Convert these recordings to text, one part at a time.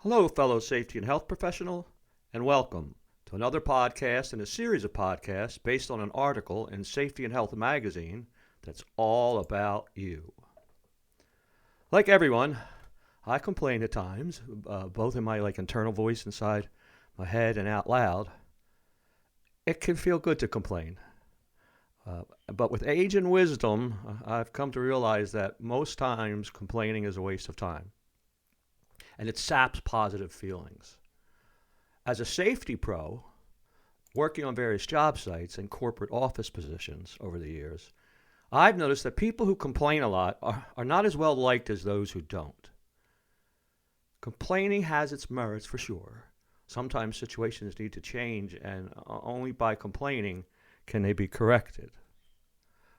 Hello, fellow safety and health professional, and welcome to another podcast in a series of podcasts based on an article in Safety and Health magazine that's all about you. Like everyone, I complain at times, both in my internal voice inside my head and out loud. It can feel good to complain. But with age and wisdom, I've come to realize that most times complaining is a waste of time, and it saps positive feelings. As a safety pro, working on various job sites and corporate office positions over the years, I've noticed that people who complain a lot are not as well liked as those who don't. Complaining has its merits for sure. Sometimes situations need to change, and only by complaining can they be corrected.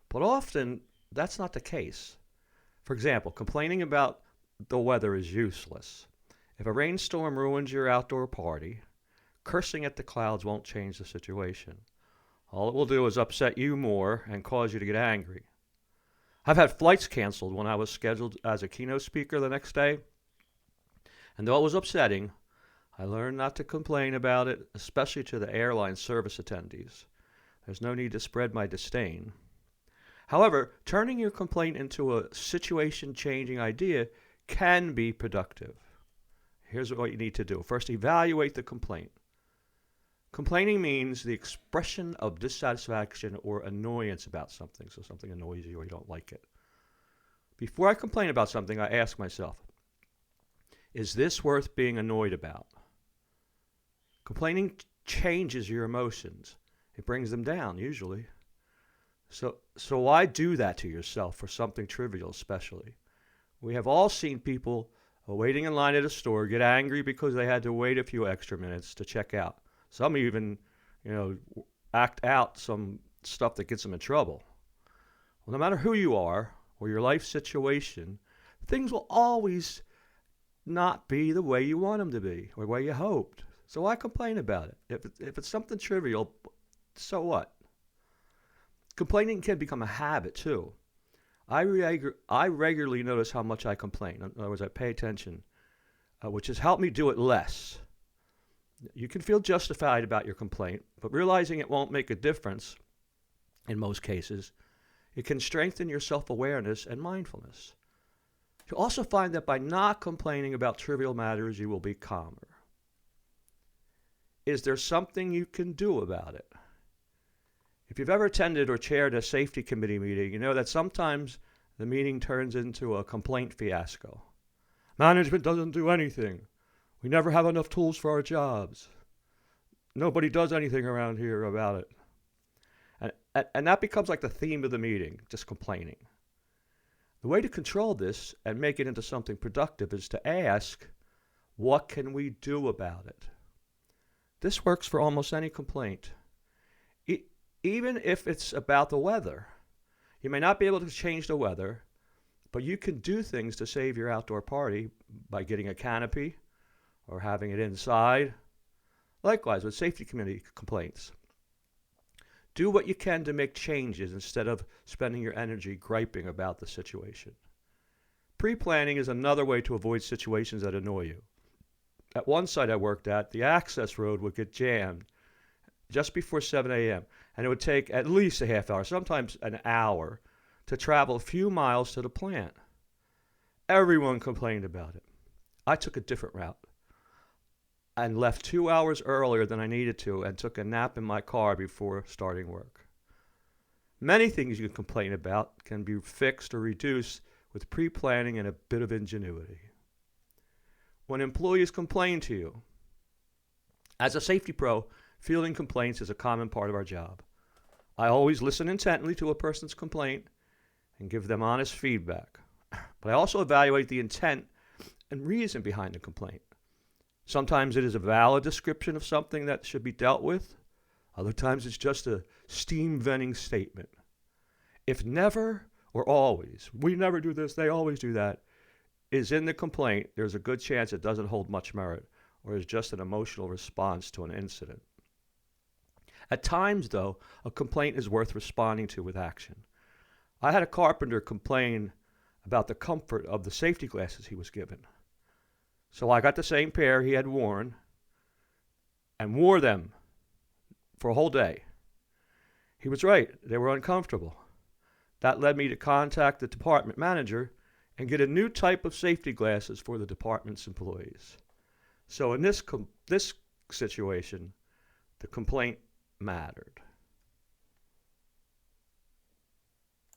But often, that's not the case. For example, complaining about the weather is useless. If a rainstorm ruins your outdoor party, cursing at the clouds won't change the situation. All it will do is upset you more and cause you to get angry. I've had flights canceled when I was scheduled as a keynote speaker the next day, and though it was upsetting, I learned not to complain about it, especially to the airline service attendees. There's no need to spread my disdain. However, turning your complaint into a situation-changing idea can be productive. Here's what you need to do. First, evaluate the complaint. Complaining means the expression of dissatisfaction or annoyance about something. So something annoys you or you don't like it. Before I complain about something, I ask myself, is this worth being annoyed about? Complaining changes your emotions. It brings them down, usually. So why do that to yourself for something trivial especially? We have all seen people waiting in line at a store get angry because they had to wait a few extra minutes to check out. Some even, act out some stuff that gets them in trouble. Well, no matter who you are or your life situation, things will always not be the way you want them to be or the way you hoped. So why complain about it? If it's something trivial, so what? Complaining can become a habit too. I regularly notice how much I complain. In other words, I pay attention, which has helped me do it less. You can feel justified about your complaint, but realizing it won't make a difference in most cases, it can strengthen your self-awareness and mindfulness. You'll also find that by not complaining about trivial matters, you will be calmer. Is there something you can do about it? If you've ever attended or chaired a safety committee meeting, you know that sometimes the meeting turns into a complaint fiasco. Management doesn't do anything. We never have enough tools for our jobs. Nobody does anything around here about it. And that becomes like the theme of the meeting, just complaining. The way to control this and make it into something productive is to ask, what can we do about it? This works for almost any complaint. Even if it's about the weather. You may not be able to change the weather, but you can do things to save your outdoor party by getting a canopy or having it inside. Likewise, with safety committee complaints. Do what you can to make changes instead of spending your energy griping about the situation. Pre-planning is another way to avoid situations that annoy you. At one site I worked at, the access road would get jammed just before 7 a.m., and it would take at least a half hour, sometimes an hour, to travel a few miles to the plant. Everyone complained about it. I took a different route and left 2 hours earlier than I needed to and took a nap in my car before starting work. Many things you can complain about can be fixed or reduced with pre-planning and a bit of ingenuity. When employees complain to you, as a safety pro, fielding complaints is a common part of our job. I always listen intently to a person's complaint and give them honest feedback. But I also evaluate the intent and reason behind the complaint. Sometimes it is a valid description of something that should be dealt with. Other times it's just a steam venting statement. If never or always, we never do this, they always do that, is in the complaint, there's a good chance it doesn't hold much merit or is just an emotional response to an incident. At times, though, a complaint is worth responding to with action. I had a carpenter complain about the comfort of the safety glasses he was given. So I got the same pair he had worn and wore them for a whole day. He was right. They were uncomfortable. That led me to contact the department manager and get a new type of safety glasses for the department's employees. So in this situation, the complaint mattered.